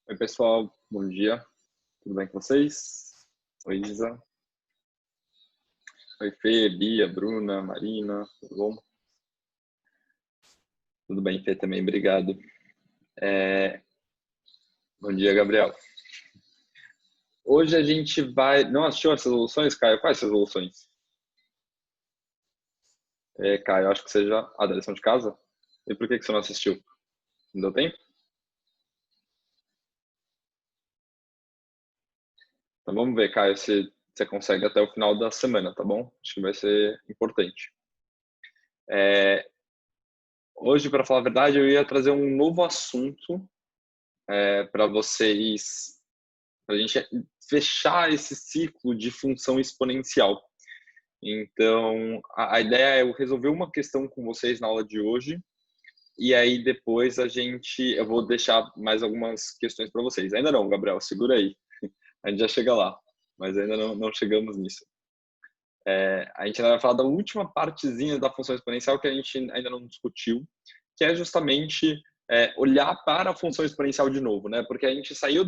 Oi, pessoal, bom dia. Tudo bem com vocês? Oi, Isa. Oi, Fê, Bia, Bruna, Marina, tudo bom? Tudo bem, Fê, também, obrigado. Bom dia, Gabriel. Hoje a gente vai... Não assistiu as resoluções, Caio? Quais resoluções? Caio, acho que seja a da lição de casa. E por que você não assistiu? Não deu tempo? Então vamos ver, Caio, se você consegue até o final da semana, tá bom? Acho que vai ser importante. Hoje, para falar a verdade, eu ia trazer um novo assunto para vocês, para a gente fechar esse ciclo de função exponencial. Então, a ideia é eu resolver uma questão com vocês na aula de hoje, e aí depois eu vou deixar mais algumas questões para vocês. Ainda não, Gabriel, segura aí. A gente já chega lá, mas ainda não chegamos nisso. A gente ainda vai falar da última partezinha da função exponencial que a gente ainda não discutiu, que é justamente olhar para a função exponencial de novo, né? Porque a gente saiu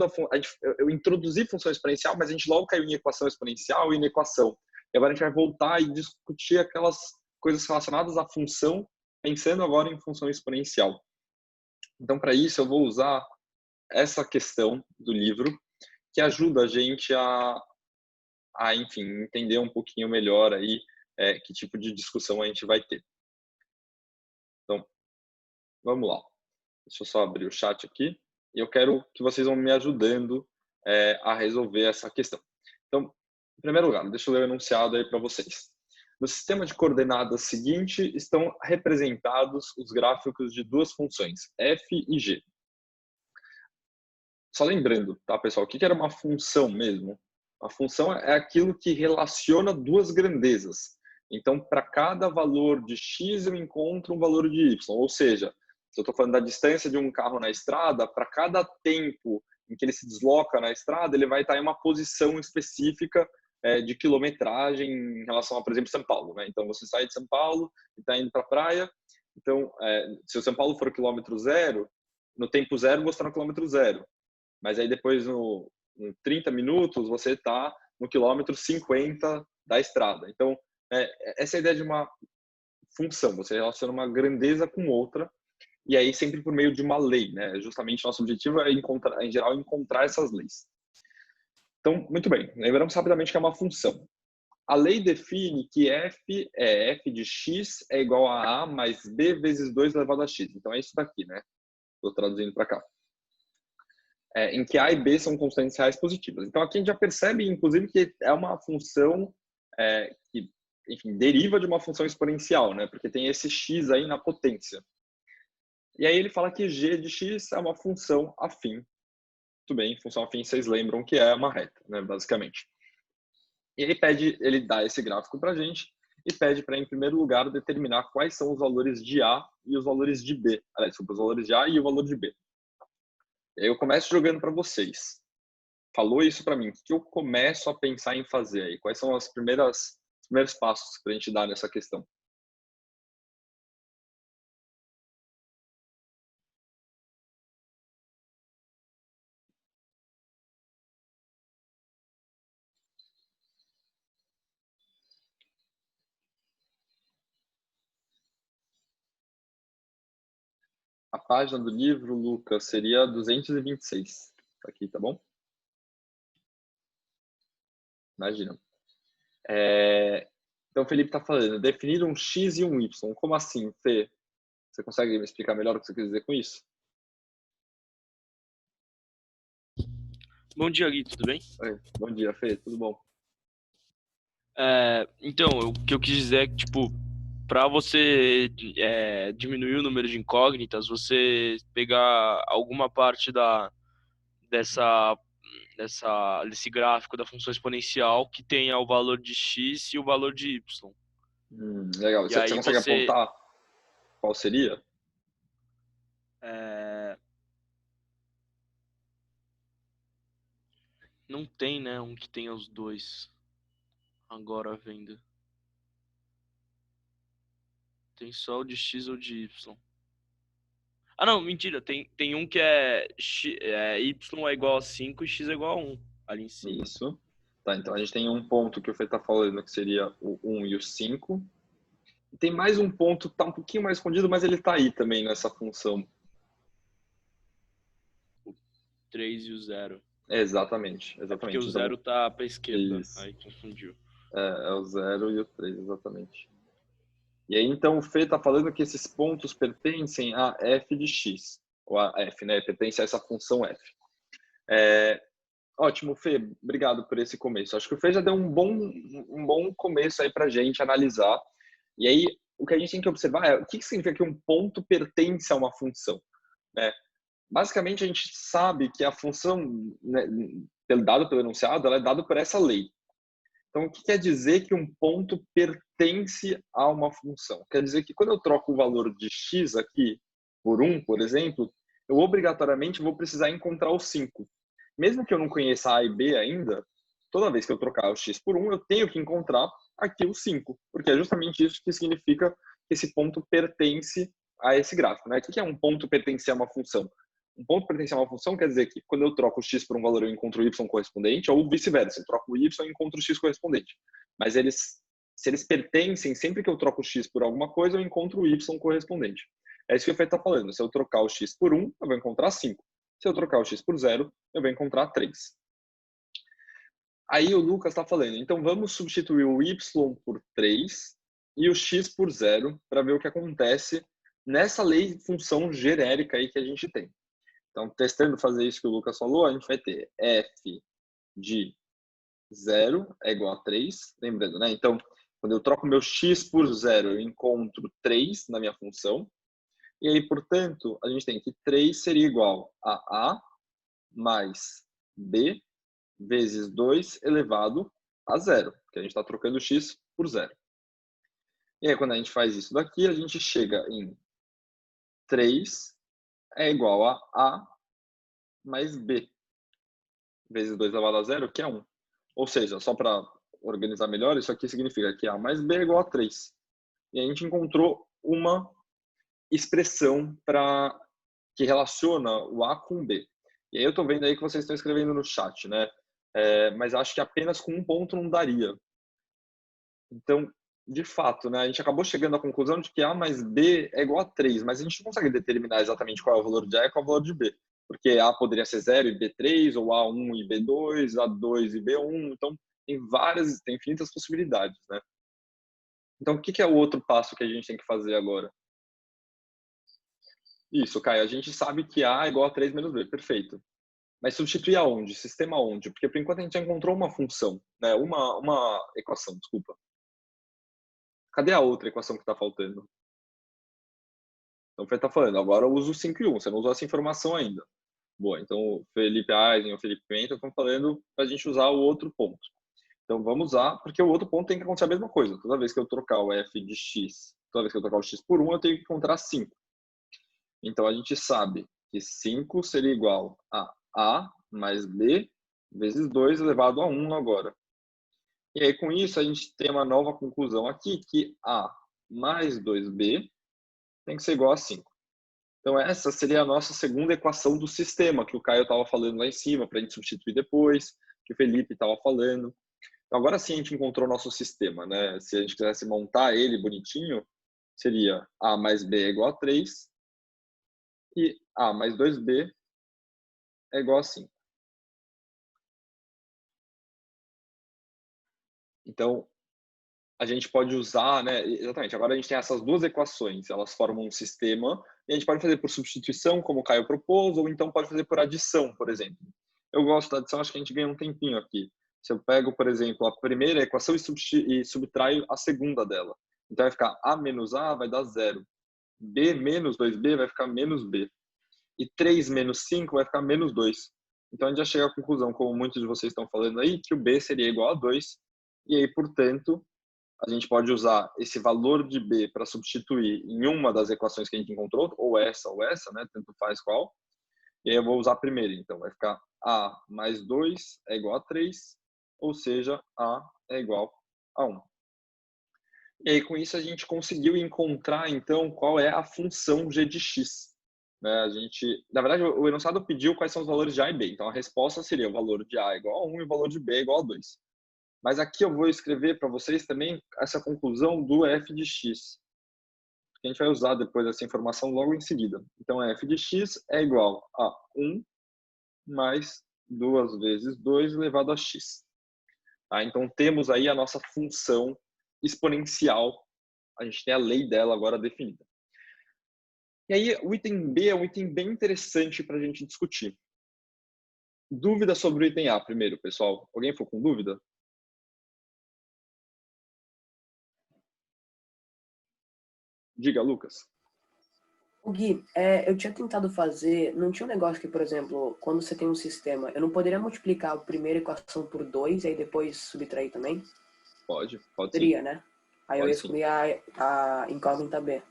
eu introduzi função exponencial, mas a gente logo caiu em equação exponencial e inequação. E agora a gente vai voltar e discutir aquelas coisas relacionadas à função, pensando agora em função exponencial. Então, para isso, eu vou usar essa questão do livro, que ajuda a gente enfim, entender um pouquinho melhor aí que tipo de discussão a gente vai ter. Então, vamos lá. Deixa eu só abrir o chat aqui. E eu quero que vocês vão me ajudando a resolver essa questão. Então, em primeiro lugar, deixa eu ler o enunciado aí para vocês. No sistema de coordenadas seguinte estão representados os gráficos de duas funções, f e g. Só lembrando, tá, pessoal, o que era uma função mesmo? A função é aquilo que relaciona duas grandezas. Então, para cada valor de x, eu encontro um valor de y. Ou seja, se eu estou falando da distância de um carro na estrada, para cada tempo em que ele se desloca na estrada, ele vai estar em uma posição específica de quilometragem em relação a, por exemplo, São Paulo. Né? Então, você sai de São Paulo e está indo para a praia. Então, se o São Paulo for o quilômetro zero, no tempo zero, você está no quilômetro zero. Mas aí depois, em 30 minutos, você está no quilômetro 50 da estrada. Então, essa é a ideia de uma função. Você relaciona uma grandeza com outra, e aí sempre por meio de uma lei, né? Justamente nosso objetivo é, em geral, encontrar essas leis. Então, muito bem. Lembramos rapidamente que é uma função. A lei define que f de x é igual a mais b vezes 2 elevado a x. Então, é isso daqui, né? Estou traduzindo para cá. Em que a e b são constantes reais positivas. Então, aqui a gente já percebe, inclusive, que é uma função que, enfim, deriva de uma função exponencial, né? Porque tem esse x aí na potência. E aí ele fala que g de x é uma função afim. Muito bem, função afim, vocês lembram que é uma reta, né, basicamente. E ele dá esse gráfico para a gente e pede para, em primeiro lugar, determinar quais são os valores de A e os valores de B. Aliás, os valores de A e o valor de B. E aí eu começo jogando para vocês. Falou isso para mim, o que eu começo a pensar em fazer aí? Quais são os primeiros passos para a gente dar nessa questão? A página do livro, Lucas, seria 226. Aqui, tá bom? Imagina. Então, o Felipe está falando, definir um X e um Y. Como assim, Fê? Você consegue me explicar melhor o que você quer dizer com isso? Bom dia, Gui, tudo bem? Oi, bom dia, Fê, tudo bom? Então, o que eu quis dizer é que, tipo, para você diminuir o número de incógnitas, você pegar alguma parte dessa, desse gráfico da função exponencial que tenha o valor de x e o valor de y. Legal. E Você aí consegue você apontar qual seria? é, não tem, né, um que tenha os dois agora à venda. Tem só o de x ou de y. Ah, não, mentira. Tem um que é, y é igual a 5 e x é igual a 1 ali em cima. Isso. Tá, então a gente tem um ponto que o Fê está falando, que seria o 1 e o 5. E tem mais um ponto que está um pouquinho mais escondido, mas ele está aí também nessa função. O 3 e o 0. Exatamente, É porque o exatamente. Então, 0 tá pra esquerda. isso. Aí confundiu. É o 0 e o 3, exatamente. E aí, então, o Fê está falando que esses pontos pertencem a f de x. Ou a f, né? Pertence a essa função f. Ótimo, Fê. Obrigado por esse começo. Acho que o Fê já deu um bom começo aí para a gente analisar. E aí, o que a gente tem que observar é o que significa que um ponto pertence a uma função, né? Basicamente, a gente sabe que a função, né, dada pelo enunciado, ela é dada por essa lei. Então, o que quer dizer que um ponto pertence a uma função? Quer dizer que quando eu troco o valor de x aqui por 1, por exemplo, eu obrigatoriamente vou precisar encontrar o 5. Mesmo que eu não conheça a e b ainda, toda vez que eu trocar o x por 1, eu tenho que encontrar aqui o 5, porque é justamente isso que significa que esse ponto pertence a esse gráfico, né? O que é um ponto pertencer a uma função? Um ponto pertencer a uma função quer dizer que quando eu troco o x por um valor eu encontro o y correspondente, ou vice-versa, eu troco o y e encontro o x correspondente. Mas se eles pertencem, sempre que eu troco o x por alguma coisa, eu encontro o y correspondente. É isso que o Fê está falando. Se eu trocar o x por 1, eu vou encontrar 5. Se eu trocar o x por 0, eu vou encontrar 3. Aí o Lucas está falando, então vamos substituir o y por 3 e o x por 0 para ver o que acontece nessa lei função genérica aí que a gente tem. Então, testando fazer isso que o Lucas falou, a gente vai ter f de 0 é igual a 3. Lembrando, né? Então, quando eu troco meu x por 0, eu encontro 3 na minha função. E aí, portanto, a gente tem que 3 seria igual a mais b vezes 2 elevado a 0, porque a gente está trocando x por 0. E aí, quando a gente faz isso daqui, a gente chega em 3 é igual a mais b vezes 2 elevado a 0, que é 1. Ou seja, só para organizar melhor, isso aqui significa que a mais b é igual a 3. E a gente encontrou uma expressão que relaciona o a com o b. E aí eu estou vendo aí que vocês estão escrevendo no chat, né? Mas acho que apenas com um ponto não daria. Então, de fato, né, a gente acabou chegando à conclusão de que a mais b é igual a 3, mas a gente não consegue determinar exatamente qual é o valor de a e qual é o valor de b. Porque a poderia ser 0 e b3, ou a1 e b2, a2 e b1. Então, tem infinitas possibilidades, né? Então, o que é o outro passo que a gente tem que fazer agora? Isso, Caio, a gente sabe que a é igual a 3 menos b, perfeito. Mas substituir aonde? Sistema onde? Porque, por enquanto, a gente já encontrou uma função, né? Uma equação, desculpa. Cadê a outra equação que está faltando? Então, o Fê está falando, agora eu uso 5 e 1, você não usou essa informação ainda. Boa, então o Felipe Eisen e o Felipe Pimenta estão falando para a gente usar o outro ponto. Então, vamos usar, porque o outro ponto tem que acontecer a mesma coisa. Toda vez que eu trocar o f de x, toda vez que eu trocar o x por 1, eu tenho que encontrar 5. Então, a gente sabe que 5 seria igual a mais b vezes 2 elevado a 1 agora. E aí, com isso, a gente tem uma nova conclusão aqui, que a mais 2b tem que ser igual a 5. Então, essa seria a nossa segunda equação do sistema, que o Caio estava falando lá em cima, para a gente substituir depois, que o Felipe estava falando. Então, agora sim a gente encontrou o nosso sistema, né? Se a gente quisesse montar ele bonitinho, seria a mais b é igual a 3 e a mais 2b é igual a 5. Então, a gente pode usar, né? Exatamente, agora a gente tem essas duas equações, elas formam um sistema, e a gente pode fazer por substituição, como o Caio propôs, ou então pode fazer por adição, por exemplo. Eu gosto da adição, acho que a gente ganha um tempinho aqui. Se eu pego, por exemplo, a primeira equação e subtraio a segunda dela. Então vai ficar a menos a vai dar 0. B menos 2b vai ficar menos b. E 3 menos 5 vai ficar menos 2. Então a gente já chega à conclusão, como muitos de vocês estão falando aí, que o b seria igual a 2. E aí, portanto, a gente pode usar esse valor de b para substituir em uma das equações que a gente encontrou, ou essa, né? Tanto faz qual. E aí eu vou usar a primeira, então. Vai ficar a mais 2 é igual a 3, ou seja, a é igual a 1. E aí, com isso, a gente conseguiu encontrar, então, qual é a função g de x, né, a gente, na verdade, o enunciado pediu quais são os valores de A e B. Então, a resposta seria o valor de A igual a 1 e o valor de B igual a 2. Mas aqui eu vou escrever para vocês também essa conclusão do f de x, que a gente vai usar depois essa informação logo em seguida. Então, f de x é igual a 1 mais 2 vezes 2 elevado a x. Tá? Então, temos aí a nossa função exponencial. A gente tem a lei dela agora definida. E aí, o item B é um item bem interessante para a gente discutir. Dúvida sobre o item A primeiro, pessoal? Alguém ficou com dúvida? Diga, Lucas. O Gui, eu tinha tentado fazer, não tinha um negócio que, por exemplo, quando você tem um sistema, eu não poderia multiplicar a primeira equação por 2 e aí depois subtrair também? Pode sim. Poderia, né? Aí eu Pode ia sim. excluir a incógnita B.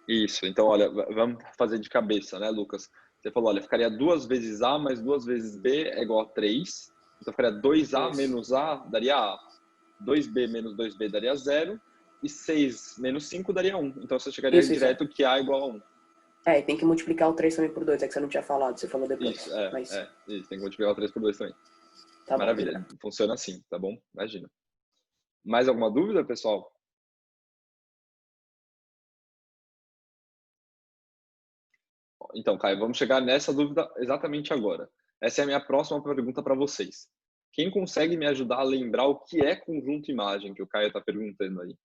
Isso, então, olha, vamos fazer de cabeça, né, Lucas? Você falou, olha, ficaria 2 vezes A mais 2 vezes B é igual a 3. Então, ficaria 2A Isso. menos A daria A. 2B menos 2B daria 0. E 6 menos 5 daria 1. Então, você chegaria direto que A é igual a 1. E tem que multiplicar o 3 também por 2, é que você não tinha falado, você falou depois. Isso, isso, tem que multiplicar o 3 por 2 também. Tá Maravilha, bom, funciona assim, tá bom? Imagina. Mais alguma dúvida, pessoal? Então, Caio, vamos chegar nessa dúvida exatamente agora. Essa é a minha próxima pergunta para vocês. Quem consegue me ajudar a lembrar o que é conjunto imagem, que o Caio está perguntando aí?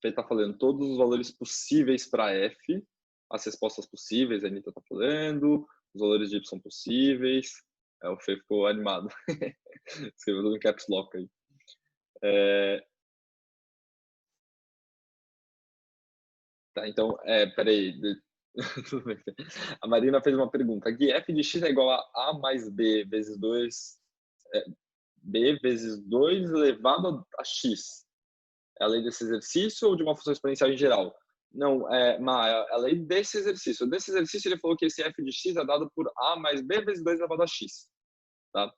Ele está falando todos os valores possíveis para F, as respostas possíveis, a Anitta está falando, os valores de Y possíveis. O Fê ficou animado. Escreveu tudo em caps lock aí. Tá, então, peraí. A Marina fez uma pergunta. Aqui, f de x é igual a mais b vezes 2, b vezes 2 elevado a x. É a lei desse exercício ou de uma função exponencial em geral? Não, é a lei desse exercício. Desse exercício, ele falou que esse f de x é dado por a mais b vezes 2 elevado a x. Tá?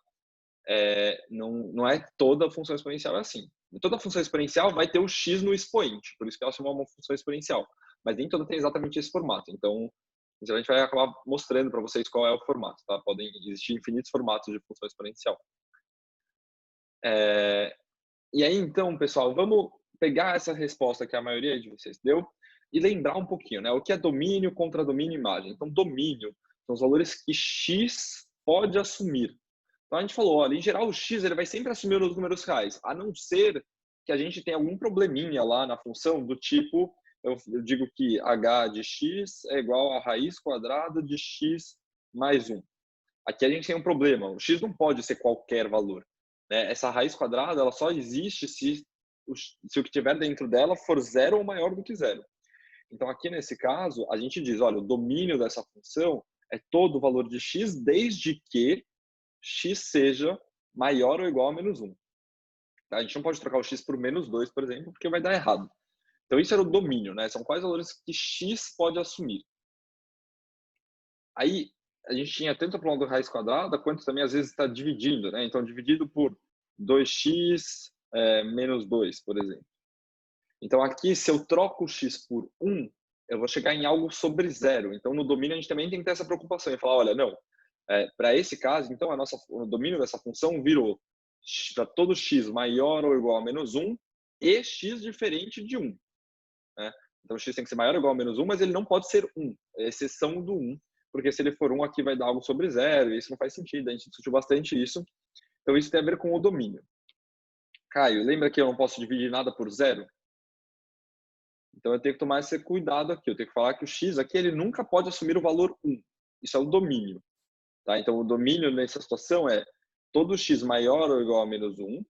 Não é toda função exponencial é assim. Toda função exponencial vai ter o x no expoente, por isso que ela chama uma função exponencial. Mas nem toda tem exatamente esse formato. Então, a gente vai acabar mostrando para vocês qual é o formato. Tá? Podem existir infinitos formatos de função exponencial. E aí, então, pessoal, vamos pegar essa resposta que a maioria de vocês deu e lembrar um pouquinho, né? O que é domínio, contradomínio e imagem. Então, domínio são os valores que x pode assumir. Então, a gente falou, olha, em geral, o x ele vai sempre assumir os números reais, a não ser que a gente tenha algum probleminha lá na função do tipo, eu digo que h de x é igual a raiz quadrada de x mais 1. Aqui a gente tem um problema, o x não pode ser qualquer valor. Né? Essa raiz quadrada ela só existe se o que tiver dentro dela for zero ou maior do que zero. Então, aqui nesse caso, a gente diz, olha, o domínio dessa função é todo o valor de x desde que x seja maior ou igual a menos 1. Tá? A gente não pode trocar o x por menos 2, por exemplo, porque vai dar errado. Então, isso era o domínio, né? São quais valores que x pode assumir. Aí, a gente tinha tanto o problema do raiz quadrada, quanto também, às vezes, está dividindo, né? Então, dividido por 2x menos 2, por exemplo. Então, aqui, se eu troco o x por 1, eu vou chegar em algo sobre zero. Então, no domínio, a gente também tem que ter essa preocupação e falar, olha, não, para esse caso, então, o domínio dessa função virou para todo x maior ou igual a menos 1 e x diferente de 1. Né? Então, x tem que ser maior ou igual a menos 1, mas ele não pode ser 1. É exceção do 1, porque se ele for 1, aqui vai dar algo sobre zero, e isso não faz sentido. A gente discutiu bastante isso. Então, isso tem a ver com o domínio. Caio, lembra que eu não posso dividir nada por zero? Então, eu tenho que tomar esse cuidado aqui. Eu tenho que falar que o x aqui ele nunca pode assumir o valor 1. Isso é o domínio. Tá? Então, o domínio nessa situação é todo x maior ou igual a menos 1,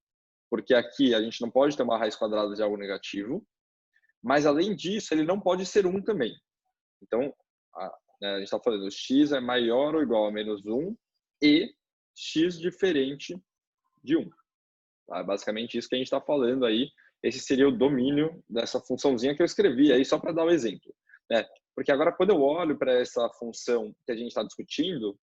porque aqui a gente não pode ter uma raiz quadrada de algo negativo, mas, além disso, ele não pode ser 1 também. Então, a gente está falando x é maior ou igual a menos 1 e x diferente de 1. Tá? Basicamente, isso que a gente está falando aí. Esse seria o domínio dessa funçãozinha que eu escrevi aí, só para dar o exemplo. Né? Porque agora, quando eu olho para essa função que a gente está discutindo,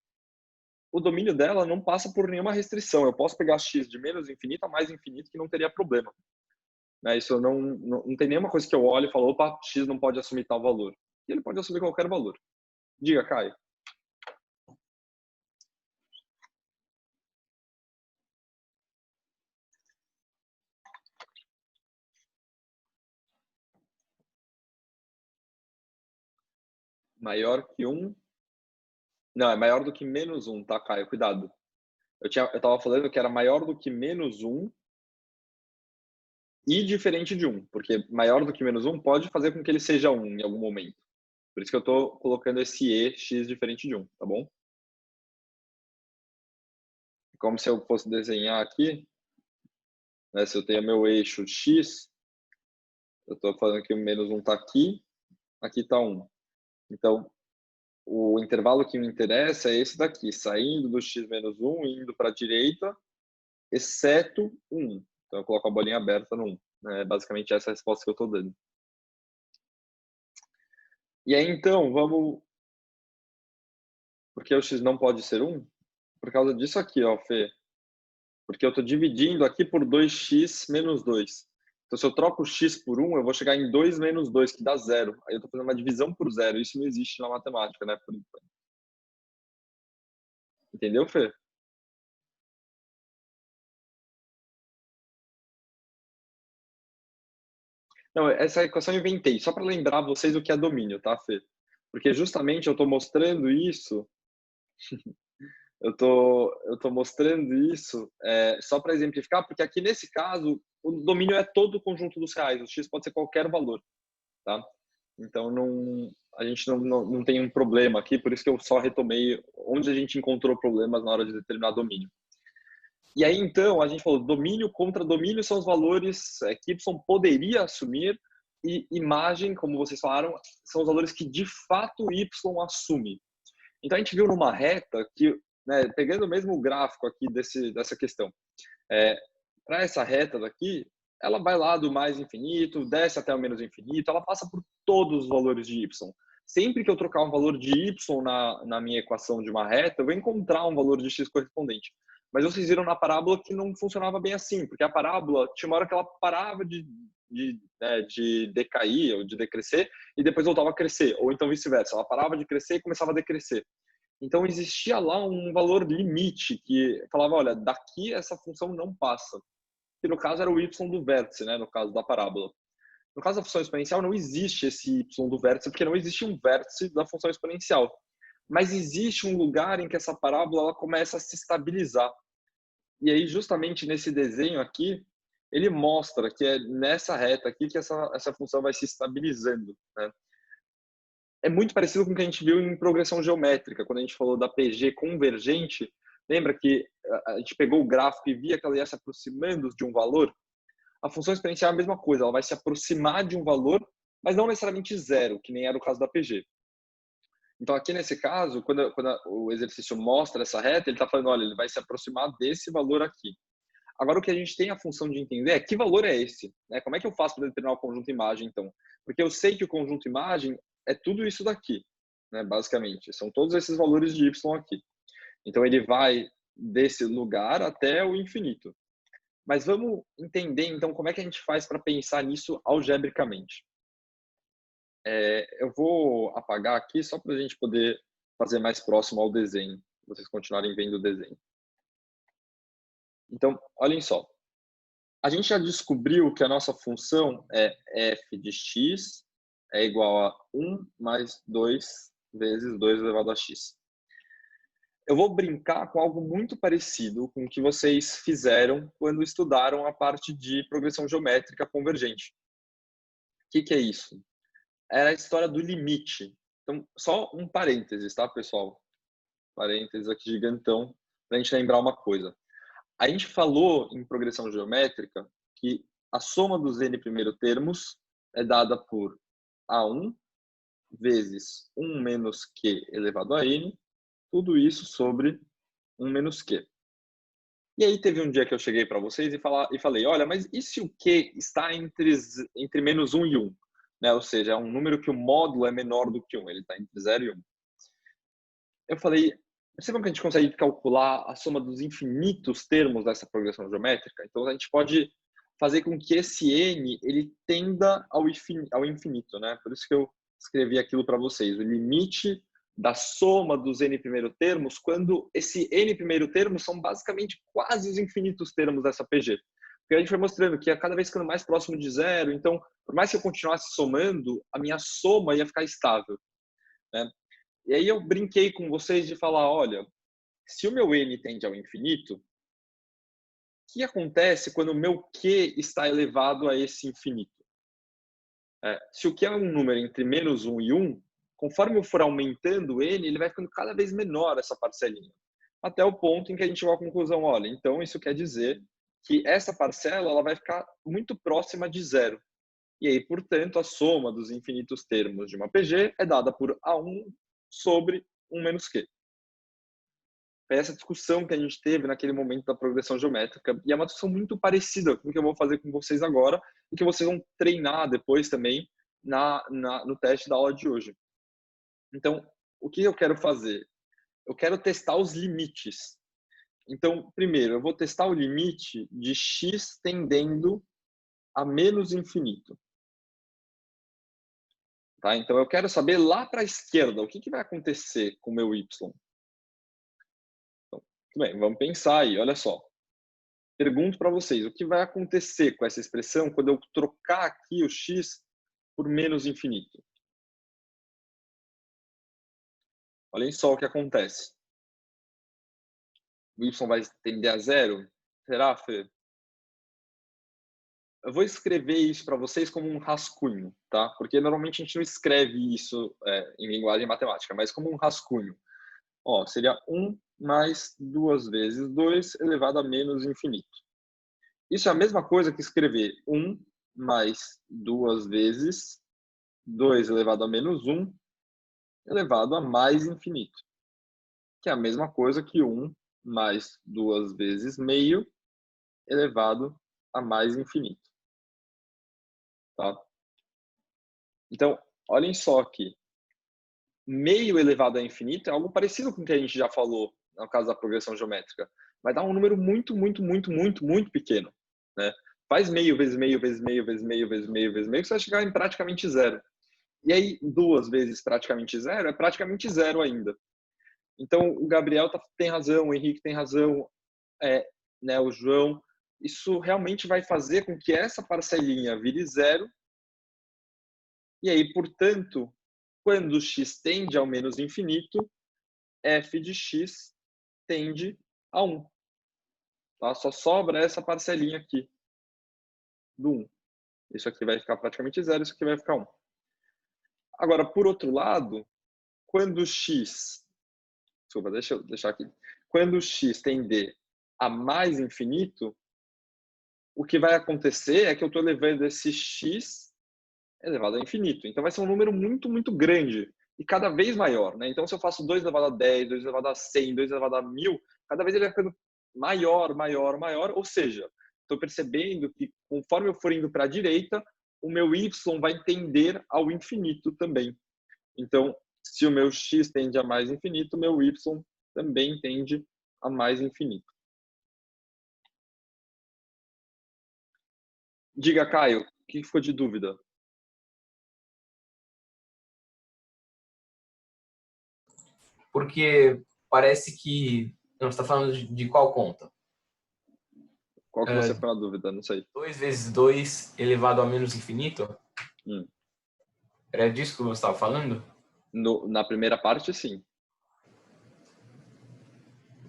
o domínio dela não passa por nenhuma restrição. Eu posso pegar x de menos infinito a mais infinito que não teria problema. Né? Isso não tem nenhuma coisa que eu olhe e falo, opa, x não pode assumir tal valor. E ele pode assumir qualquer valor. Diga, Caio. Maior que 1. Não, é maior do que menos 1, tá, Caio? Cuidado. Eu estava falando que era maior do que menos 1 e diferente de 1, porque maior do que menos 1 pode fazer com que ele seja 1 em algum momento. Por isso que eu estou colocando esse e, x diferente de 1, tá bom? Como se eu fosse desenhar aqui, né, se eu tenho meu eixo x, eu estou falando que o menos 1 está aqui está 1. Então, o intervalo que me interessa é esse daqui, saindo do x menos 1, indo para a direita, exceto 1. Então, eu coloco a bolinha aberta no 1. É basicamente essa a resposta que eu estou dando. E aí, então, vamos... Por que o x não pode ser 1? Por causa disso aqui, ó, Fê. Porque eu estou dividindo aqui por 2x menos 2. Então, se eu troco o x por 1, eu vou chegar em 2 menos 2, que dá 0. Aí eu estou fazendo uma divisão por 0. Isso não existe na matemática, né? Por enquanto. Entendeu, Fê? Não, essa equação eu inventei, só para lembrar vocês o que é domínio, tá, Fê? Porque justamente eu estou mostrando isso, eu tô mostrando isso só para exemplificar, porque aqui nesse caso, o domínio é todo o conjunto dos reais, o x pode ser qualquer valor, tá? Então, a gente não tem um problema aqui, por isso que eu só retomei onde a gente encontrou problemas na hora de determinar domínio. E aí, então, a gente falou domínio contra domínio são os valores que y poderia assumir e imagem, como vocês falaram, são os valores que de fato y assume. Então, a gente viu numa reta que, né, pegando mesmo o gráfico aqui dessa questão, para essa reta daqui, ela vai lá do mais infinito, desce até o menos infinito, ela passa por todos os valores de y. Sempre que eu trocar um valor de y na minha equação de uma reta, eu vou encontrar um valor de x correspondente. Mas vocês viram na parábola que não funcionava bem assim, porque a parábola tinha uma hora que ela parava de decair ou de decrescer e depois voltava a crescer, ou então vice-versa, ela parava de crescer e começava a decrescer. Então existia lá um valor limite que falava, olha, daqui essa função não passa. Que no caso era o y do vértice, né, no caso da parábola. No caso da função exponencial não existe esse y do vértice, porque não existe um vértice da função exponencial. Mas existe um lugar em que essa parábola ela começa a se estabilizar. E aí, justamente nesse desenho aqui, ele mostra que é nessa reta aqui que essa função vai se estabilizando, né? É muito parecido com o que a gente viu em progressão geométrica, quando a gente falou da PG convergente. Lembra que a gente pegou o gráfico e via que ela ia se aproximando de um valor? A função exponencial é a mesma coisa, ela vai se aproximar de um valor, mas não necessariamente zero, que nem era o caso da PG. Então, aqui nesse caso, quando o exercício mostra essa reta, ele está falando, olha, ele vai se aproximar desse valor aqui. Agora, o que a gente tem a função de entender é que valor é esse, né? Como é que eu faço para determinar o conjunto imagem, então? Porque eu sei que o conjunto imagem é tudo isso daqui, né? Basicamente, são todos esses valores de y aqui. Então, ele vai desse lugar até o infinito. Mas vamos entender, então, como é que a gente faz para pensar nisso algebricamente. Eu vou apagar aqui só para a gente poder fazer mais próximo ao desenho, vocês continuarem vendo o desenho. Então, olhem só. A gente já descobriu que a nossa função é f de x é igual a 1 mais 2 vezes 2 elevado a x. Eu vou brincar com algo muito parecido com o que vocês fizeram quando estudaram a parte de progressão geométrica convergente. O que é isso? Era a história do limite. Então, só um parênteses, tá, pessoal? Parênteses aqui gigantão, para a gente lembrar uma coisa. A gente falou em progressão geométrica que a soma dos n primeiro termos é dada por A1 vezes 1 menos Q elevado a n, tudo isso sobre 1 menos Q. E aí teve um dia que eu cheguei para vocês e falei, olha, mas e se o Q está entre menos 1 e 1? Né? Ou seja, é um número que o módulo é menor do que 1, ele está entre 0 e 1. Eu falei, percebam que a gente consegue calcular a soma dos infinitos termos dessa progressão geométrica? Então, a gente pode fazer com que esse n ele tenda ao infinito, né? Por isso que eu escrevi aquilo para vocês, o limite da soma dos n primeiro termos, quando esse n primeiro termo são basicamente quase os infinitos termos dessa PG. Porque a gente foi mostrando que a cada vez ficando mais próximo de zero, então, por mais que eu continuasse somando, a minha soma ia ficar estável, né? E aí eu brinquei com vocês de falar, olha, se o meu n tende ao infinito, o que acontece quando o meu q está elevado a esse infinito? Se o q é um número entre menos 1 e 1, conforme eu for aumentando o n, ele vai ficando cada vez menor essa parcelinha. Até o ponto em que a gente chegou à conclusão, olha, então isso quer dizer que essa parcela ela vai ficar muito próxima de zero. E aí, portanto, a soma dos infinitos termos de uma PG é dada por A1 sobre 1 menos Q. Foi essa discussão que a gente teve naquele momento da progressão geométrica. E é uma discussão muito parecida com o que eu vou fazer com vocês agora e que vocês vão treinar depois também no teste da aula de hoje. Então, o que eu quero fazer? Eu quero testar os limites. Então, primeiro, eu vou testar o limite de x tendendo a menos infinito. Tá? Então, eu quero saber lá para a esquerda o que vai acontecer com o meu y. Então, tudo bem, vamos pensar aí, olha só. Pergunto para vocês, o que vai acontecer com essa expressão quando eu trocar aqui o x por menos infinito? Olhem só o que acontece. O y vai tender a zero? Será, Fê? Eu vou escrever isso para vocês como um rascunho, tá? Porque normalmente a gente não escreve isso em linguagem matemática, mas como um rascunho. Ó, seria 1 mais 2 vezes 2 elevado a menos infinito. Isso é a mesma coisa que escrever 1 mais 2 vezes 2 elevado a menos 1 elevado a mais infinito. Que é a mesma coisa que 1 mais 2 vezes meio elevado a mais infinito. Tá? Então, olhem só aqui. Meio elevado a infinito é algo parecido com o que a gente já falou no caso da progressão geométrica. Vai dar um número muito, muito, muito, muito, muito pequeno. Né? Faz meio vezes meio vezes meio vezes meio vezes meio vezes meio, que você vai chegar em praticamente zero. E aí, 2 vezes praticamente zero é praticamente zero ainda. Então, o Gabriel tem razão, o Henrique tem razão, né, o João. Isso realmente vai fazer com que essa parcelinha vire zero. E aí, portanto, quando x tende ao menos infinito, f de x tende a 1. Tá? Só sobra essa parcelinha aqui do 1. Isso aqui vai ficar praticamente zero, isso aqui vai ficar 1. Agora, por outro lado, quando x... Desculpa, deixa eu deixar aqui. Quando x tender a mais infinito, o que vai acontecer é que eu estou levando esse x elevado a infinito. Então, vai ser um número muito, muito grande e cada vez maior. Né? Então, se eu faço 2 elevado a 10, 2 elevado a 100, 2 elevado a 1000, cada vez ele vai ficando maior, maior, maior. Ou seja, estou percebendo que conforme eu for indo para a direita, o meu y vai tender ao infinito também. Então, se o meu x tende a mais infinito, o meu y também tende a mais infinito. Diga, Caio, o que ficou de dúvida? Porque parece que... Não, você está falando de qual conta? Qual que você ficou na dúvida? Não sei. 2 vezes 2 elevado a menos infinito? Hum. Era disso que você estava falando? Na primeira parte, sim.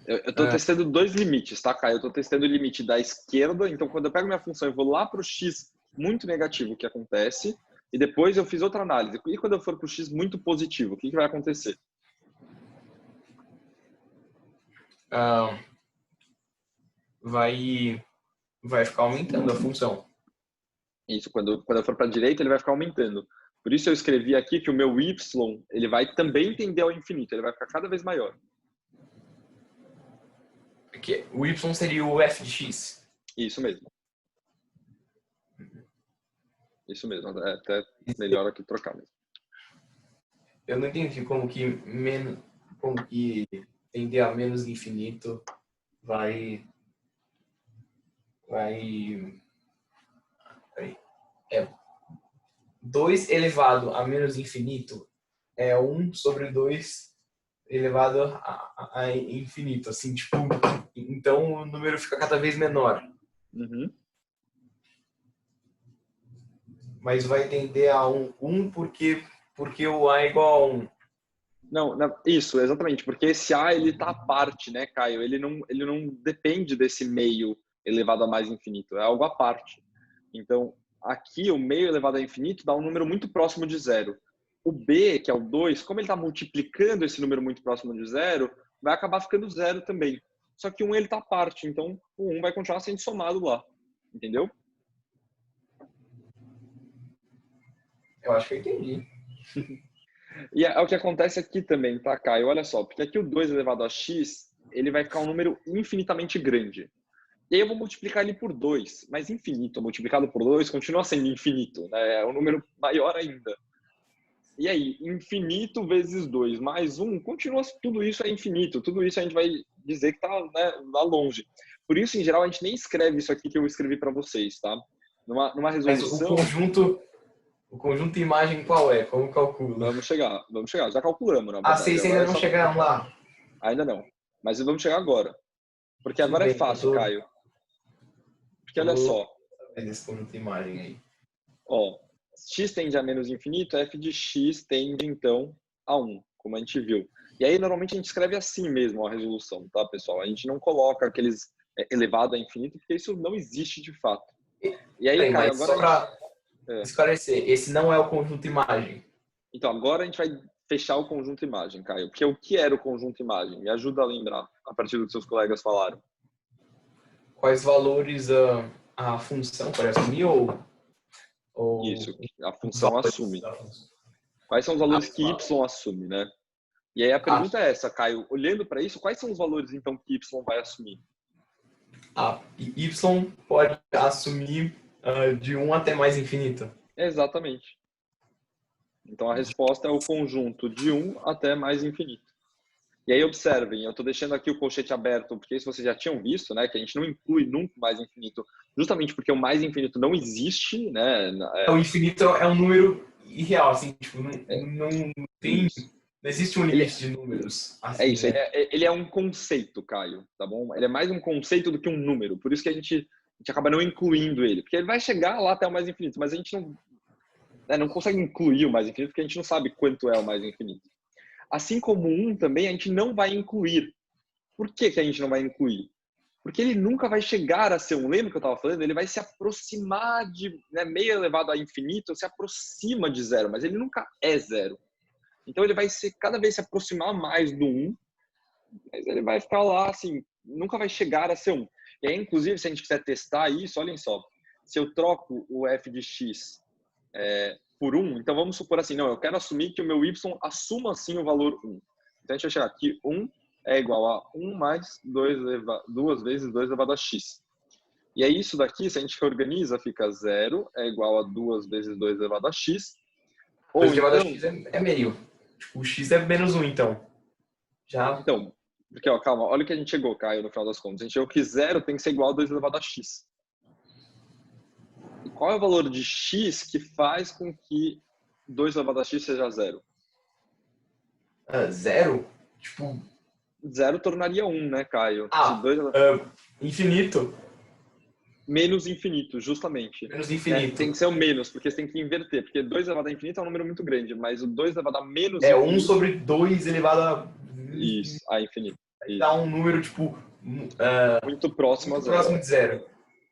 Eu estou testando dois limites, tá, Caio? Eu estou testando o limite da esquerda. Então, quando eu pego minha função, eu vou lá para o x muito negativo, o que acontece? E depois eu fiz outra análise. E quando eu for para o x muito positivo, o que vai acontecer? Vai ficar aumentando a função. Isso, quando eu for para a direita, ele vai ficar aumentando. Por isso eu escrevi aqui que o meu y, ele vai também tender ao infinito, ele vai ficar cada vez maior. Porque o y seria o f de x. Isso mesmo. Isso mesmo, é até melhor aqui trocar mesmo. Eu não entendi como que tender a menos infinito vai é 2 elevado a menos infinito é 1 sobre 2 elevado a infinito, assim, tipo, então o número fica cada vez menor. Uhum. Mas vai tender a 1 porque o A é igual a 1. Não, isso, exatamente, porque esse A ele tá à parte, né, Caio? Ele não depende desse meio elevado a mais infinito, é algo à parte. Então, aqui o meio elevado a infinito dá um número muito próximo de zero. O B, que é o 2, como ele está multiplicando esse número muito próximo de zero, vai acabar ficando zero também. Só que um ele está à parte, então o 1 vai continuar sendo somado lá, entendeu? Eu acho que eu entendi. E é o que acontece aqui também, tá, Caio? Olha só, porque aqui o 2 elevado a x, ele vai ficar um número infinitamente grande. E aí eu vou multiplicar ele por 2, mas infinito multiplicado por 2 continua sendo infinito, né? É um número maior ainda. E aí, infinito vezes 2 mais 1, continua, tudo isso é infinito, tudo isso a gente vai dizer que está, né, lá longe. Por isso, em geral, a gente nem escreve isso aqui que eu escrevi para vocês, tá? Numa Mas resolução... o conjunto imagem qual é? Como calcula? Vamos chegar. Já calculamos, na Ah, verdade. vocês Agora ainda é não só... chegaram lá? Ainda não. Mas vamos chegar agora. Porque Tudo agora é bem, fácil, Caio. Porque olha tô só. vendo esse conjunto imagem aí. Ó, x tende a menos infinito, f de x tende, então, a 1, como a gente viu. E aí, normalmente, a gente escreve assim mesmo a resolução, tá, pessoal? A gente não coloca aqueles elevado a infinito, porque isso não existe de fato. E aí, Caio, Mas só agora para esclarecer, esse não é o conjunto imagem. Então, agora a gente vai fechar o conjunto imagem, Caio. Porque o que era o conjunto imagem? Me ajuda a lembrar, a partir do que seus colegas falaram. Quais valores a função parece assumir ou Isso, a os função valores assume. da função? Quais são os valores que Ah, y assume, né? E aí a pergunta é essa, Caio. Olhando para isso, quais são os valores, então, que y vai assumir? y pode assumir de 1 até mais infinito. Exatamente. Então, a resposta é o conjunto de 1 até mais infinito. E aí, observem, eu estou deixando aqui o colchete aberto, porque isso vocês já tinham visto, né? Que a gente não inclui nunca o mais infinito, justamente porque o mais infinito não existe, né? O infinito é um número irreal, assim, tipo, não tem, Isso. não existe um Ele, limite de números. Assim, É isso, né? ele é um conceito, Caio, tá bom? Ele é mais um conceito do que um número, por isso que a gente acaba não incluindo ele, porque ele vai chegar lá até o mais infinito, mas a gente não consegue incluir o mais infinito, porque a gente não sabe quanto é o mais infinito. Assim como um também, a gente não vai incluir. Por que que a gente não vai incluir? Porque ele nunca vai chegar a ser um, lembra que eu estava falando? Ele vai se aproximar de, né, meio elevado a infinito, se aproxima de zero, mas ele nunca é zero. Então ele vai cada vez se aproximar mais do 1, mas ele vai ficar lá, assim, nunca vai chegar a ser 1. E aí, inclusive, se a gente quiser testar isso, olhem só, se eu troco o f de x por 1, então vamos supor assim, não, eu quero assumir que o meu y assuma, assim, o valor 1. Então, a gente vai chegar aqui, 1 é igual a 1 mais 2 vezes 2 elevado a x. E aí, isso daqui, se a gente reorganiza, fica 0 é igual a 2 vezes 2 elevado a x. 2 elevado a Então, x é meio. Tipo, o x é menos 1, então. Já. Então, porque, ó, calma, olha o que a gente chegou, Caio, no final das contas. A gente chegou que 0 tem que ser igual a 2 elevado a x. E qual é o valor de x que faz com que 2 elevado a x seja 0? 0? Tipo. 0 tornaria 1, né, Caio? Se 2 infinito. Menos infinito, justamente. Menos infinito. Tem que ser o menos, porque você tem que inverter. Porque 2 elevado a infinito é um número muito grande, mas o 2 elevado a menos É infinito... 1 sobre 2 elevado a... Isso, a infinito. Dá um número, tipo... muito próximo muito a 0. próximo de 0.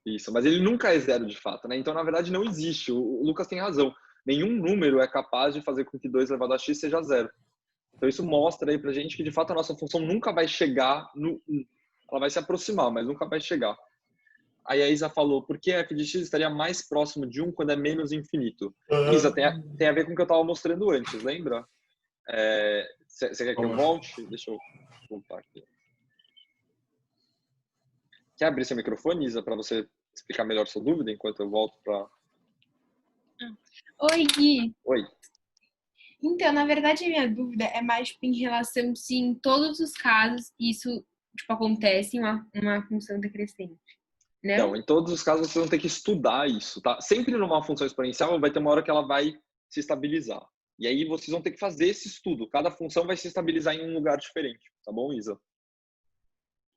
Isso, mas ele nunca é 0 de fato, né? Então, na verdade, não existe. O Lucas tem razão. Nenhum número é capaz de fazer com que 2 elevado a x seja 0. Então, isso mostra aí pra gente que, de fato, a nossa função nunca vai chegar no 1. Ela vai se aproximar, mas nunca vai chegar. Aí a Isa falou, por que f de x estaria mais próximo de 1 quando é menos infinito? Isa, tem a ver com o que eu estava mostrando antes, lembra? Você quer que eu volte? Deixa eu voltar aqui. Quer abrir seu microfone, Isa, para você explicar melhor sua dúvida enquanto eu volto para... Oi, Gui. Oi. Então, na verdade, a minha dúvida é mais tipo, em relação se em todos os casos isso tipo, acontece em uma função decrescente. Então, Não? em todos os casos, vocês vão ter que estudar isso, tá? Sempre numa função exponencial vai ter uma hora que ela vai se estabilizar. E aí vocês vão ter que fazer esse estudo. Cada função vai se estabilizar em um lugar diferente, tá bom, Isa?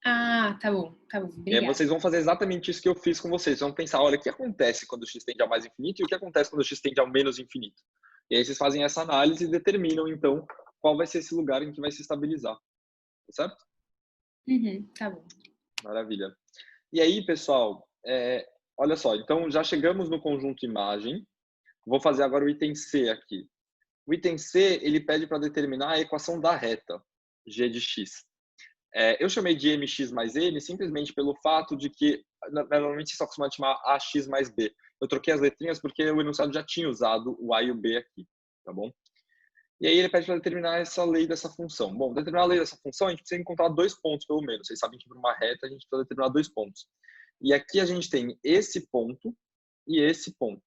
Ah, tá bom, E aí obrigada. vocês vão fazer exatamente isso que eu fiz com vocês. Vocês vão pensar, olha, o que acontece quando o x tende ao mais infinito e o que acontece quando o x tende ao menos infinito. E aí vocês fazem essa análise e determinam, então, qual vai ser esse lugar em que vai se estabilizar. Tá certo? Uhum, tá bom. Maravilha. E aí, pessoal, olha só. Então, já chegamos no conjunto imagem. Vou fazer agora o item C aqui. O item C, ele pede para determinar a equação da reta, g de x. Eu chamei de mx mais n simplesmente pelo fato de que, normalmente, você só costuma chamar ax mais b. Eu troquei as letrinhas porque o enunciado já tinha usado o a e o b aqui, tá bom? E aí ele pede para determinar essa lei dessa função. Bom, determinar a lei dessa função, a gente precisa encontrar 2 pontos, pelo menos. Vocês sabem que para uma reta a gente precisa determinar 2 pontos. E aqui a gente tem esse ponto e esse ponto.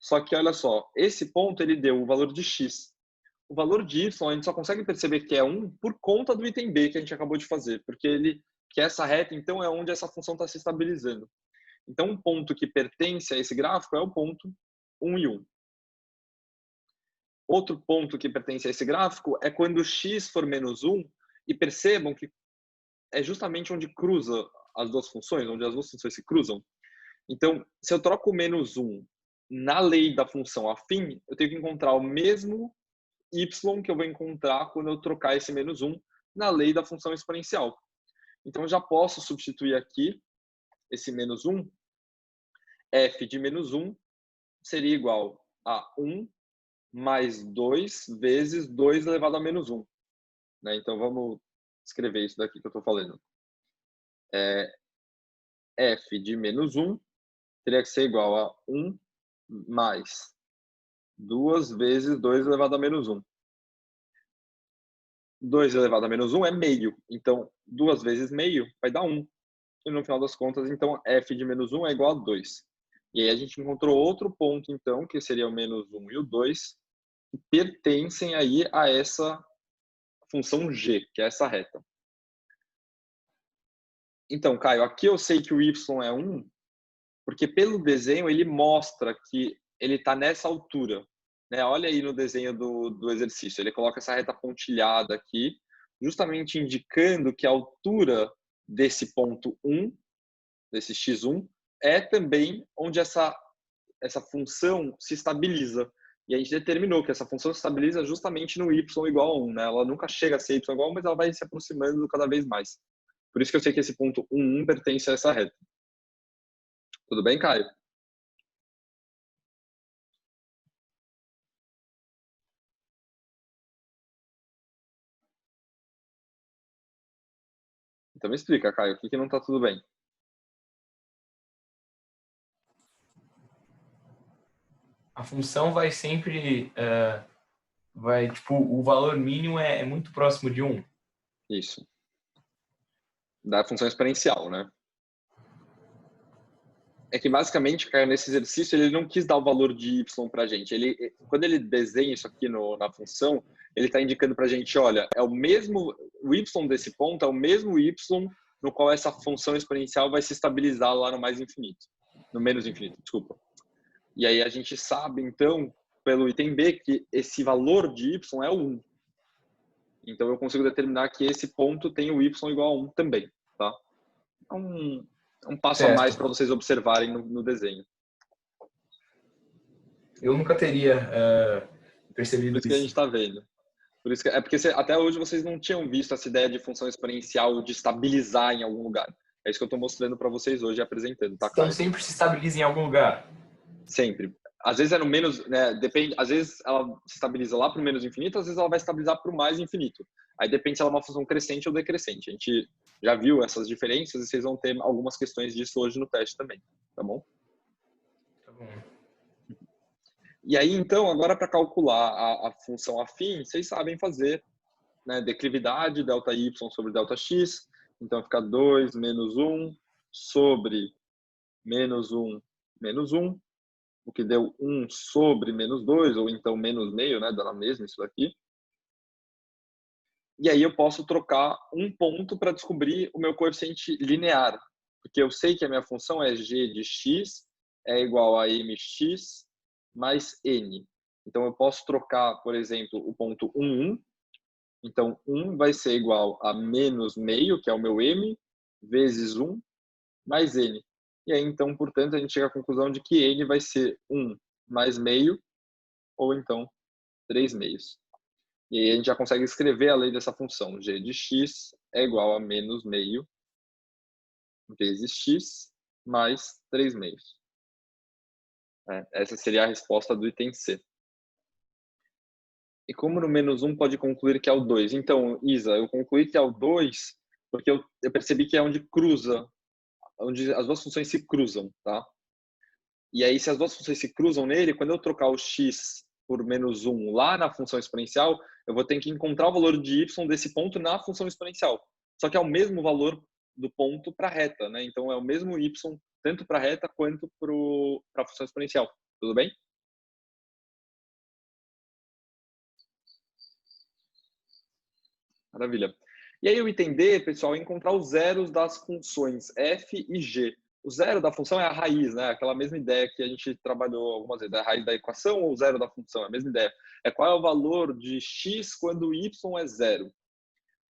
Só que, olha só, esse ponto ele deu o valor de x. O valor de y a gente só consegue perceber que é 1 por conta do item B que a gente acabou de fazer. Porque que essa reta, então, é onde essa função está se estabilizando. Então, um ponto que pertence a esse gráfico é o ponto 1 e 1. Outro ponto que pertence a esse gráfico é quando x for menos 1, e percebam que é justamente onde cruza as duas funções, onde as duas funções se cruzam. Então, se eu troco o menos 1 na lei da função afim, eu tenho que encontrar o mesmo y que eu vou encontrar quando eu trocar esse menos 1 na lei da função exponencial. Então, eu já posso substituir aqui esse menos 1, f de menos 1 seria igual a 1 mais 2 vezes 2 elevado a menos 1. Né? Então, vamos escrever isso daqui que eu estou falando. F de menos 1 teria que ser igual a 1 mais 2 vezes 2 elevado a menos 1. 2 elevado a menos 1 é meio. Então, 2 vezes meio vai dar 1. E no final das contas, então, f de menos 1 é igual a 2. E aí a gente encontrou outro ponto, então, que seria o menos 1 e o 2, que pertencem aí a essa função g, que é essa reta. Então, Caio, aqui eu sei que o y é 1, porque pelo desenho ele mostra que ele está nessa altura. Né? Olha aí no desenho do exercício, ele coloca essa reta pontilhada aqui, justamente indicando que a altura desse ponto 1, desse x1, é também onde essa função se estabiliza. E a gente determinou que essa função se estabiliza justamente no y igual a 1. Né? Ela nunca chega a ser y igual a 1, mas ela vai se aproximando cada vez mais. Por isso que eu sei que esse ponto 1 pertence a essa reta. Tudo bem, Caio? Então me explica, Caio, o que não está tudo bem? A função vai sempre... tipo, o valor mínimo é muito próximo de 1. Isso. Da função exponencial, né? É que basicamente, Caio, nesse exercício, ele não quis dar o valor de y para a gente. Quando ele desenha isso aqui na função, ele está indicando para a gente, olha, é o mesmo, o y desse ponto é o mesmo y no qual essa função exponencial vai se estabilizar lá no mais infinito. No menos infinito, desculpa. E aí a gente sabe, então, pelo item B, que esse valor de y é o 1. Então eu consigo determinar que esse ponto tem o y igual a 1 também, tá? É um passo Certo. a mais para vocês observarem no desenho. Eu nunca teria percebido Por isso que a gente isso. está vendo. Por isso que, porque até hoje vocês não tinham visto essa ideia de função exponencial de estabilizar em algum lugar. É isso que eu estou mostrando para vocês hoje e apresentando, tá, Então Caio? sempre se estabiliza em algum lugar. Sempre. Às vezes é no menos, né, depende, às vezes ela se estabiliza lá para o menos infinito, às vezes ela vai estabilizar para o mais infinito. Aí depende se ela é uma função crescente ou decrescente. A gente já viu essas diferenças e vocês vão ter algumas questões disso hoje no teste também, tá bom? Tá bom. E aí, então, agora para calcular a função afim, vocês sabem fazer, né, declividade, delta y sobre delta x. Então, fica 2 menos 1 sobre menos 1 menos 1. o que deu 1 sobre menos 2, ou então menos meio, né? Dá na mesma isso daqui. E aí eu posso trocar um ponto para descobrir o meu coeficiente linear, porque eu sei que a minha função é g de x é igual a mx mais n. Então eu posso trocar, por exemplo, o ponto 1, 1. Então 1 vai ser igual a menos meio, que é o meu m, vezes 1, mais n. E aí, então, portanto, a gente chega à conclusão de que n vai ser 1 mais meio, ou então 3 meios. E aí a gente já consegue escrever a lei dessa função. G de x é igual a menos meio vezes x mais 3 meios. Essa seria a resposta do item C. E como no menos 1 pode concluir que é o 2? Então, Isa, eu concluí que é o 2 porque eu percebi que é onde cruza, onde as duas funções se cruzam, tá? E aí, se as duas funções se cruzam nele, quando eu trocar o x por menos 1 lá na função exponencial, eu vou ter que encontrar o valor de y desse ponto na função exponencial. Só que é o mesmo valor do ponto para a reta, né? Então, é o mesmo y tanto para a reta quanto para a função exponencial. Tudo bem? Maravilha. E aí, o item D, pessoal, é encontrar os zeros das funções f e g. O zero da função é a raiz, né? Aquela mesma ideia que a gente trabalhou algumas vezes. A raiz da equação ou o zero da função? É a mesma ideia. É qual é o valor de x quando y é zero.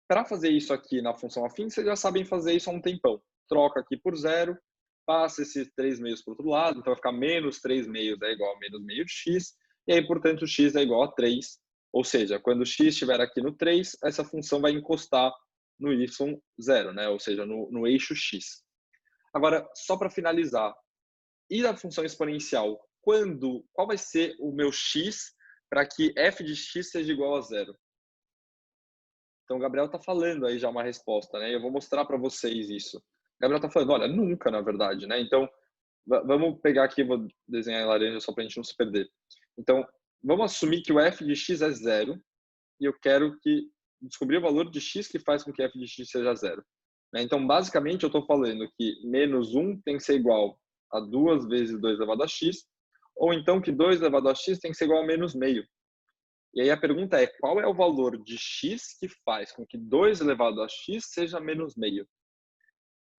Para fazer isso aqui na função afim, vocês já sabem fazer isso há um tempão. Troca aqui por zero, passa esses 3 meios para o outro lado, então vai ficar menos 3 meios é igual a menos meio de x, e aí, portanto, x é igual a 3. Ou seja, quando x estiver aqui no 3, essa função vai encostar no y0, né? Ou seja, no eixo x. Agora, só para finalizar, e a função exponencial? Qual vai ser o meu x para que f de x seja igual a zero? Então, o Gabriel está falando aí já uma resposta, né? Eu vou mostrar para vocês isso. O Gabriel está falando, olha, nunca, na verdade, né? Então, vamos pegar aqui, vou desenhar em laranja só para a gente não se perder. Então, vamos assumir que o f de x é zero e eu quero descobrir o valor de x que faz com que f de x seja zero. Então, basicamente, eu estou falando que menos 1 tem que ser igual a 2 vezes 2 elevado a x, ou então que 2 elevado a x tem que ser igual a menos meio. E aí a pergunta é, qual é o valor de x que faz com que 2 elevado a x seja menos meio?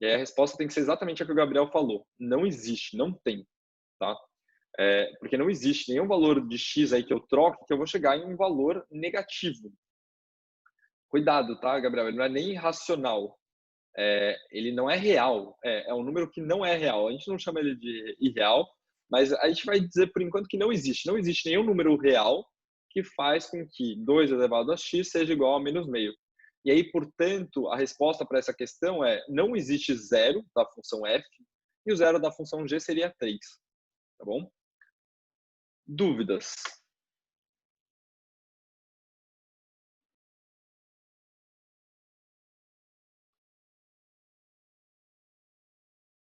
E aí a resposta tem que ser exatamente a que o Gabriel falou. Não existe, não tem. Tá? Porque não existe nenhum valor de x aí que eu troque que eu vou chegar em um valor negativo. Cuidado, tá, Gabriel? Ele não é nem irracional. Ele não é real. É um número que não é real. A gente não chama ele de irreal, mas a gente vai dizer por enquanto que não existe. Não existe nenhum número real que faz com que 2 elevado a x seja igual a menos meio. E aí, portanto, a resposta para essa questão é não existe zero da função f e o zero da função g seria 3. Tá bom? Dúvidas?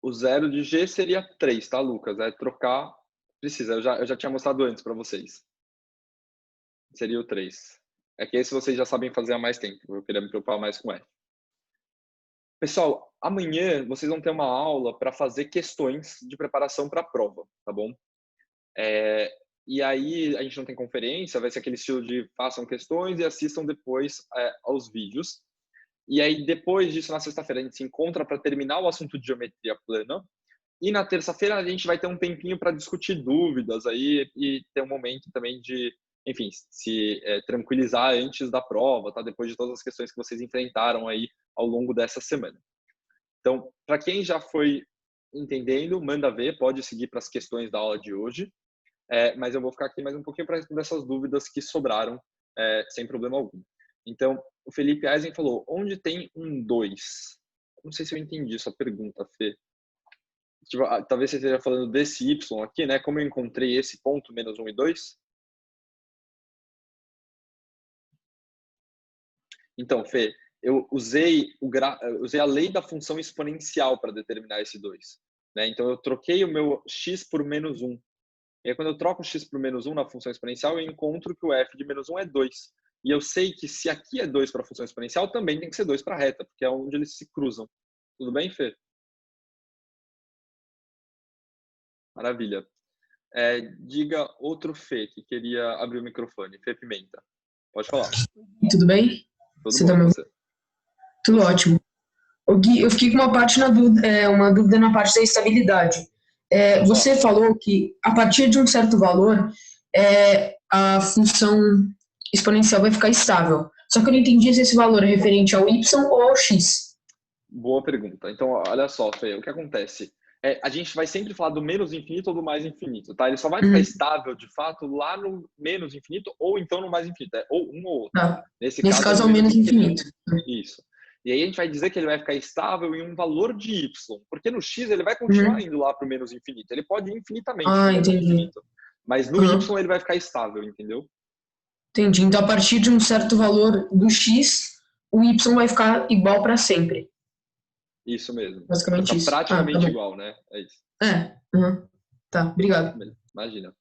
O zero de g seria 3, tá, Lucas? Trocar... Precisa, eu já tinha mostrado antes para vocês. Seria o 3. É que esse vocês já sabem fazer há mais tempo. Eu queria me preocupar mais com F. Pessoal, amanhã vocês vão ter uma aula para fazer questões de preparação para a prova, tá bom? E aí a gente não tem conferência, vai ser aquele estilo de façam questões e assistam depois aos vídeos. E aí depois disso, na sexta-feira, a gente se encontra para terminar o assunto de geometria plana. E na terça-feira a gente vai ter um tempinho para discutir dúvidas aí e ter um momento também de, enfim, se tranquilizar antes da prova, tá? Depois de todas as questões que vocês enfrentaram aí ao longo dessa semana. Então, para quem já foi entendendo, manda ver, pode seguir para as questões da aula de hoje. Mas eu vou ficar aqui mais um pouquinho para responder essas dúvidas que sobraram, sem problema algum. Então, o Felipe Eisen falou, onde tem um 2? Não sei se eu entendi essa pergunta, Fê. Tipo, talvez você esteja falando desse y aqui, né? Como eu encontrei esse ponto, menos 1 e 2? Então, Fê, eu usei a lei da função exponencial para determinar esse 2. Né? Então, eu troquei o meu x por menos 1. E aí, quando eu troco o x por menos 1 na função exponencial, eu encontro que o f de menos 1 é 2. E eu sei que se aqui é 2 para a função exponencial, também tem que ser 2 para a reta, porque é onde eles se cruzam. Tudo bem, Fê? Maravilha. Diga outro Fê, que queria abrir o microfone. Fê Pimenta. Pode falar. Tudo bem? Tudo Você bom tá me com ouvindo? você? Tudo ótimo. Ô, Gui, eu fiquei com uma dúvida na parte da estabilidade. Você falou que a partir de um certo valor, a função exponencial vai ficar estável. Só que eu não entendi se esse valor é referente ao y ou ao x. Boa pergunta. Então, olha só, Fê, o que acontece? A gente vai sempre falar do menos infinito ou do mais infinito, tá? Ele só vai ficar estável, de fato, lá no menos infinito ou então no mais infinito. Ou um ou outro. Tá. Nesse Nesse caso, é é o menos infinito. Isso. E aí a gente vai dizer que ele vai ficar estável em um valor de y, porque no x ele vai continuar indo lá para o menos infinito. Ele pode ir infinitamente no menos Entendi. infinito. Mas no y ele vai ficar estável, entendeu? Entendi. Então, a partir de um certo valor do x, o y vai ficar igual para sempre. Isso mesmo. Basicamente Vai isso. ficar praticamente Tá igual, né? É isso. Tá, obrigado. Imagina.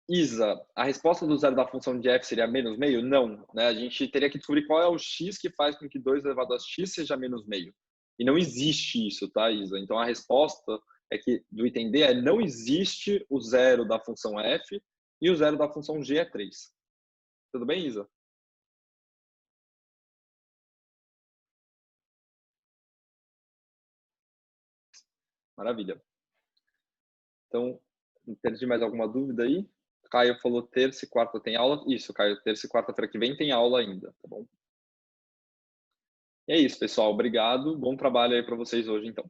Isa, a resposta do zero da função de f seria menos meio? Não, né? A gente teria que descobrir qual é o x que faz com que 2 elevado a x seja menos meio. E não existe isso, tá, Isa? Então, a resposta é que, do item D, não existe o zero da função f e o zero da função g é 3. Tudo bem, Isa? Maravilha. Então, perdi mais alguma dúvida aí? Caio falou terça e quarta tem aula. Isso, Caio, terça e quarta-feira que vem tem aula ainda, tá bom? E é isso, pessoal. Obrigado. Bom trabalho aí para vocês hoje, então.